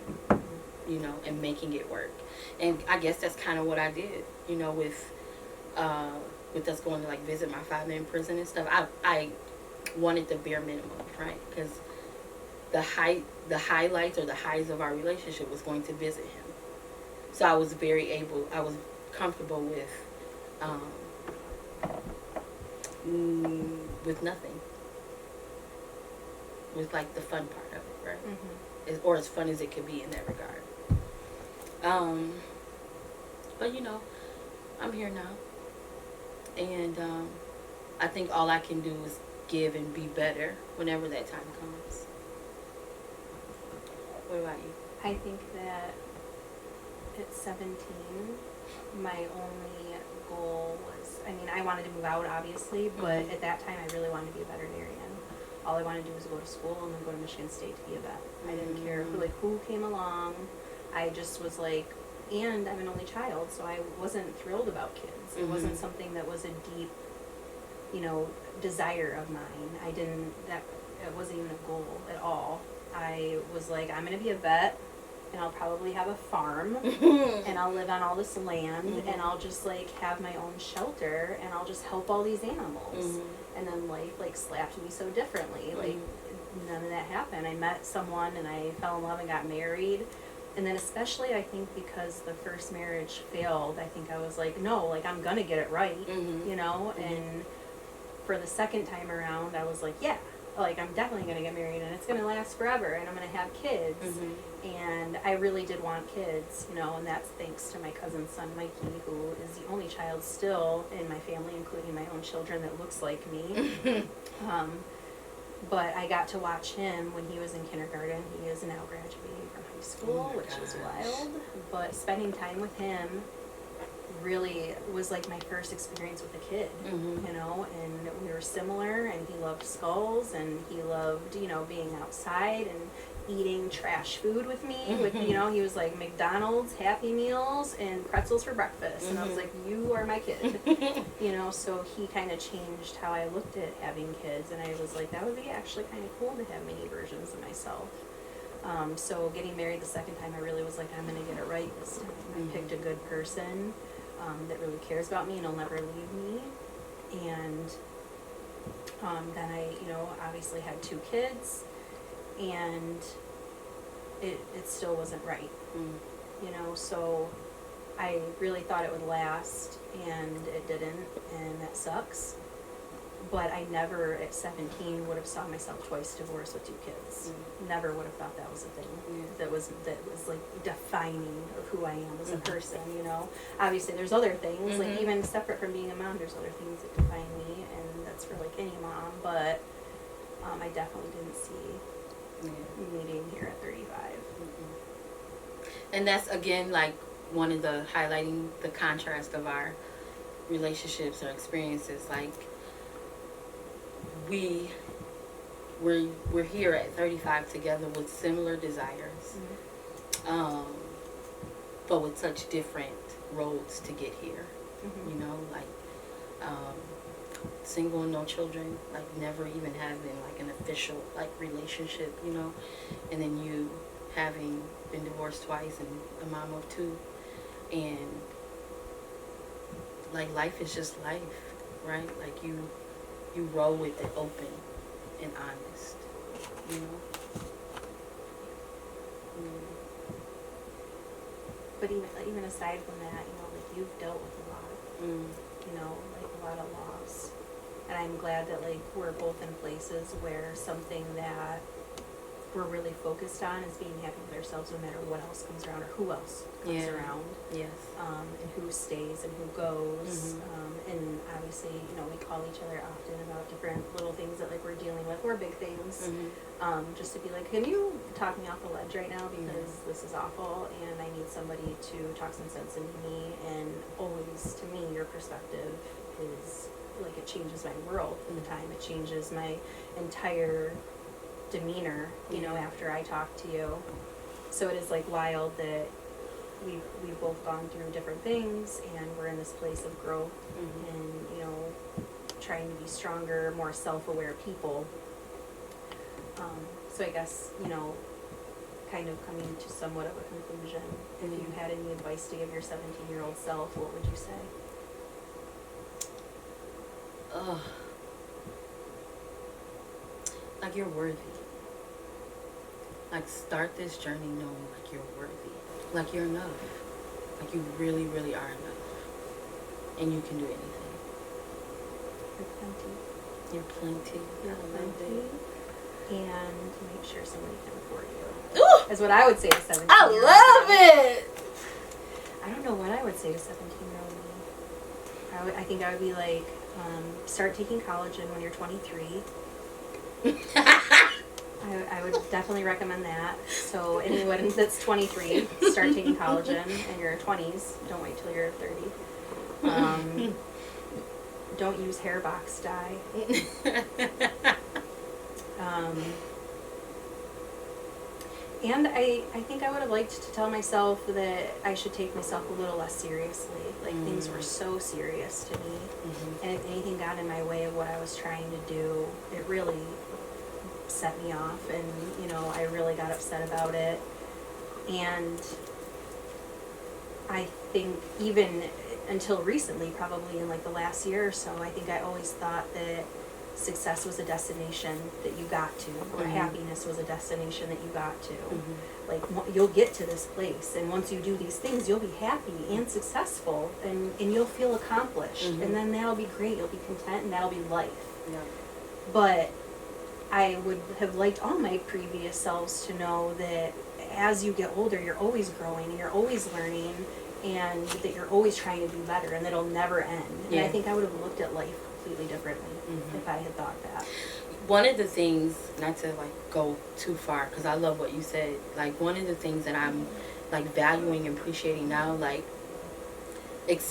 you know, and making it work. And I guess that's kind of what I did, you know, with us going to, like, visit my father in prison and stuff. I wanted the bare minimum, right? Because the highlights or the highs of our relationship was going to visit him. So I was comfortable with nothing. With, like, the fun part of it, right? Mm-hmm. Or as fun as it could be in that regard. But, you know, I'm here now. And I think all I can do is give and be better whenever that time comes. What about you? I think that at 17, my only goal was, I mean, I wanted to move out, obviously, but at that time, I really wanted to be a veterinarian. All I wanted to do was go to school and then go to Michigan State to be a vet. I didn't care who came along. I just was like, and I'm an only child, so I wasn't thrilled about kids. It wasn't something that was a deep, desire of mine. It wasn't even a goal at all. I was like, I'm going to be a vet, and I'll probably have a farm, and I'll live on all this land, and I'll just like have my own shelter, and I'll just help all these animals. And then life like slapped me so differently. Like none of that happened. I met someone and I fell in love and got married. And then especially I think because the first marriage failed, I think I was like, no, like I'm gonna get it right, and for the second time around I was like, yeah, like I'm definitely gonna get married and it's gonna last forever and I'm gonna have kids. And I really did want kids, and that's thanks to my cousin's son Mikey, who is the only child still in my family, including my own children, that looks like me. But I got to watch him when he was in kindergarten. He is now graduating from high school, which is wild. But spending time with him really was like my first experience with a kid, and we were similar, and he loved skulls, and he loved, being outside and eating trash food with me. He was like McDonald's, Happy Meals, and pretzels for breakfast. And I was like, you are my kid. So he kind of changed how I looked at having kids, and I was like, that would be actually kind of cool to have mini versions of myself. So getting married the second time, I really was like, I'm going to get it right this time. I picked a good person that really cares about me and will never leave me. And then I, obviously had 2 kids, and it still wasn't right. So I really thought it would last, and it didn't, and that sucks. But I never, at 17, would have saw myself twice divorced with 2 kids. Never would have thought that was a thing. That was like defining of who I am as a person. Obviously there's other things, like even separate from being a mom, there's other things that define me, and that's for like any mom. But I definitely didn't see meeting here at 35. And that's again like one of the highlighting the contrast of our relationships or experiences. Like we're here at 35 together with similar desires, but with such different roads to get here. Single and no children, like never even having like an official like relationship, and then you having been divorced twice and a mom of 2, and like life is just life, right? Like you roll with it open and honest, But even aside from that, like you've dealt with a lot, like a lot of loss. And I'm glad that like we're both in places where something that we're really focused on is being happy with ourselves no matter what else comes around or who else comes around. Yes. And who stays and who goes. And obviously, we call each other often about different little things that like we're dealing with, or big things. Just to be like, can you talk me off the ledge right now, because this is awful and I need somebody to talk some sense into me. And always, to me, your perspective is like, it changes my world at the time. It changes my entire demeanor, after I talk to you. So it is like wild that we've both gone through different things, and we're in this place of growth, and trying to be stronger, more self-aware people. So I guess kind of coming to somewhat of a conclusion. If you had any advice to give your 17-year-old self, what would you say? Like you're worthy. Like start this journey knowing like you're worthy. Like you're enough. Like you really, really are enough. And you can do anything. You're plenty. You're plenty. You're plenty. And make sure somebody can afford you. Ooh! Is what I would say to 17-year-old. I love it! I don't know what I would say to 17-year-old me. I think I would be like, start taking collagen when you're 23. I would definitely recommend that. So anyone that's 23, start taking collagen in your 20s. Don't wait till you're 30. Don't use hair box dye. And I think I would have liked to tell myself that I should take myself a little less seriously. Like, things were so serious to me. And if anything got in my way of what I was trying to do, it really set me off. And, you know, I really got upset about it. And I think even until recently, probably in like the last year or so, I think I always thought that success was a destination that you got to, or happiness was a destination that you got to. Like, you'll get to this place, and once you do these things, you'll be happy and successful, and you'll feel accomplished, and then that'll be great. You'll be content, and that'll be life. Yeah. But I would have liked all my previous selves to know that as you get older, you're always growing, and you're always learning, and that you're always trying to do better, and that'll never end. And I think I would have looked at life completely differently if I had thought that. One of the things, not to like go too far, because I love what you said, like one of the things that I'm like valuing and appreciating now, like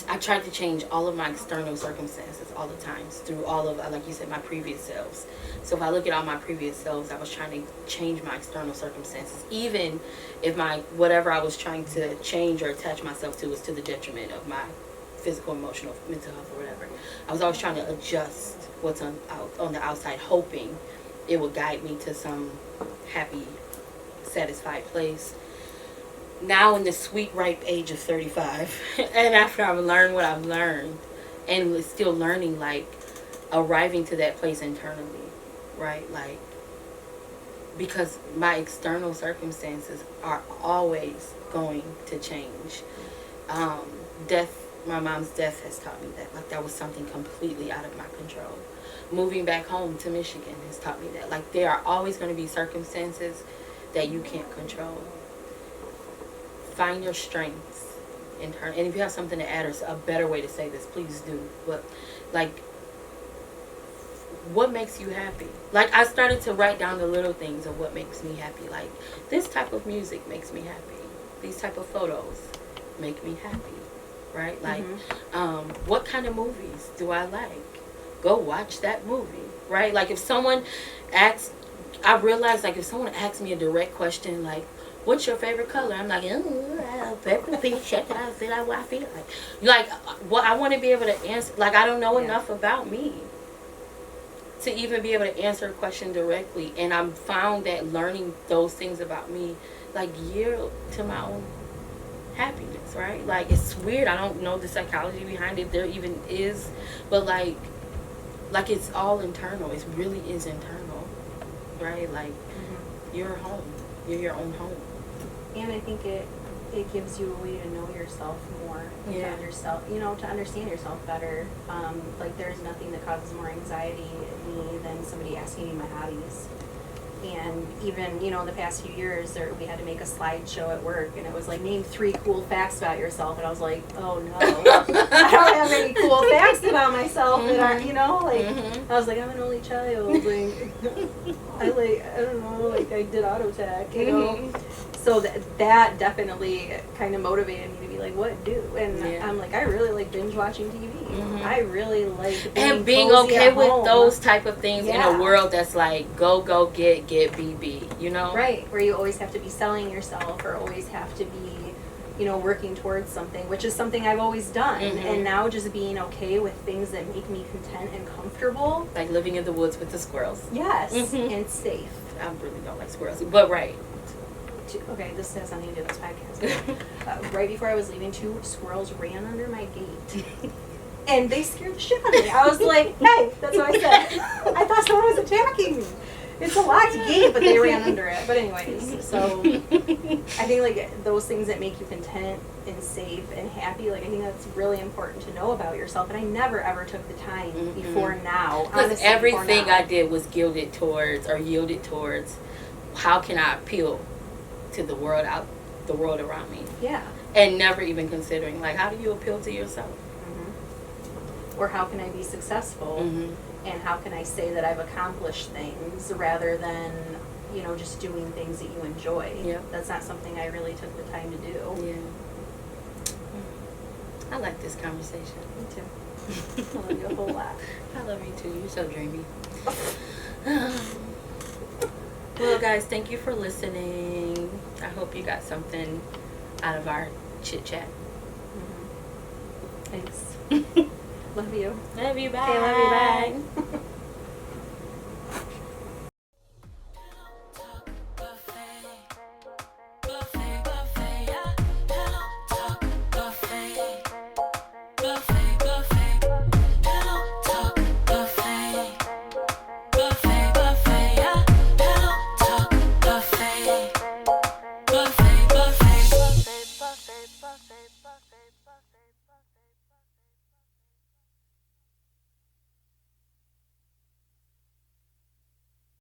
I tried to change all of my external circumstances all the times through all of, like you said, my previous selves. So if I look at all my previous selves, I was trying to change my external circumstances, even if my whatever I was trying to change or attach myself to was to the detriment of my physical, emotional, mental health, or whatever. I was always trying to adjust what's on the outside, hoping it would guide me to some happy, satisfied place. Now in the sweet, ripe age of 35, and after I've learned what I've learned, and still learning, like, arriving to that place internally, right? Like, because my external circumstances are always going to change. My mom's death has taught me that. Like, that was something completely out of my control. Moving back home to Michigan has taught me that. Like, there are always going to be circumstances that you can't control. Find your strengths in turn. And if you have something to add, or a better way to say this, please do. But, like, what makes you happy? Like, I started to write down the little things of what makes me happy. Like, this type of music makes me happy. These type of photos make me happy. Right? Like, what kind of movies do I like? Go watch that movie. Right? Like, if someone asks, I realize, like, if someone asks me a direct question, like, what's your favorite color? I'm like, pepper peach, check it out, feel like what I feel like. Like, what I want to be able to answer, like, I don't know enough about me to even be able to answer a question directly. And I've found that learning those things about me, like, yield to my own happiness, right? Like, it's weird. I don't know the psychology behind it. There even is, but like it's all internal. It really is internal, right? Like, you're home. You're your own home. And I think it gives you a way to know yourself more, to understand yourself better. Like, there's nothing that causes more anxiety in me than somebody asking me my hobbies. And even, the past few years, we had to make a slideshow at work, and it was like, name 3 cool facts about yourself. And I was like, oh no, I don't have any cool facts about myself that are, I was like, I'm an only child. Like, I don't know, like, I did auto tech, So that definitely kind of motivated me to be like, what do? And I'm like, I really like binge watching TV. I really like being okay with those type of things in a world that's like go get BB, Right, where you always have to be selling yourself, or always have to be, working towards something, which is something I've always done. And now just being okay with things that make me content and comfortable. Like living in the woods with the squirrels. Yes, and safe. I really don't like squirrels, but right. Okay, this has something to do with this podcast. Right before I was leaving, 2 squirrels ran under my gate. And they scared the shit out of me. I was like, hey, that's what I said. I thought someone was attacking me. It's a locked gate, but they ran under it. But anyways, so I think, like, those things that make you content and safe and happy, like, I think that's really important to know about yourself. And I never, ever took the time before now. Because everything I did was yielded towards how can I appeal to the world around me. Yeah. And never even considering, like, how do you appeal to yourself? Or how can I be successful? And how can I say that I've accomplished things, rather than, you know, just doing things that you enjoy. Yeah. That's not something I really took the time to do. Yeah. I like this conversation. Me too. I love you a whole lot. I love you too. You're so dreamy. Well, guys, thank you for listening. I hope you got something out of our chit chat. Thanks. Love you. Love you. Bye. Okay, love you. Bye.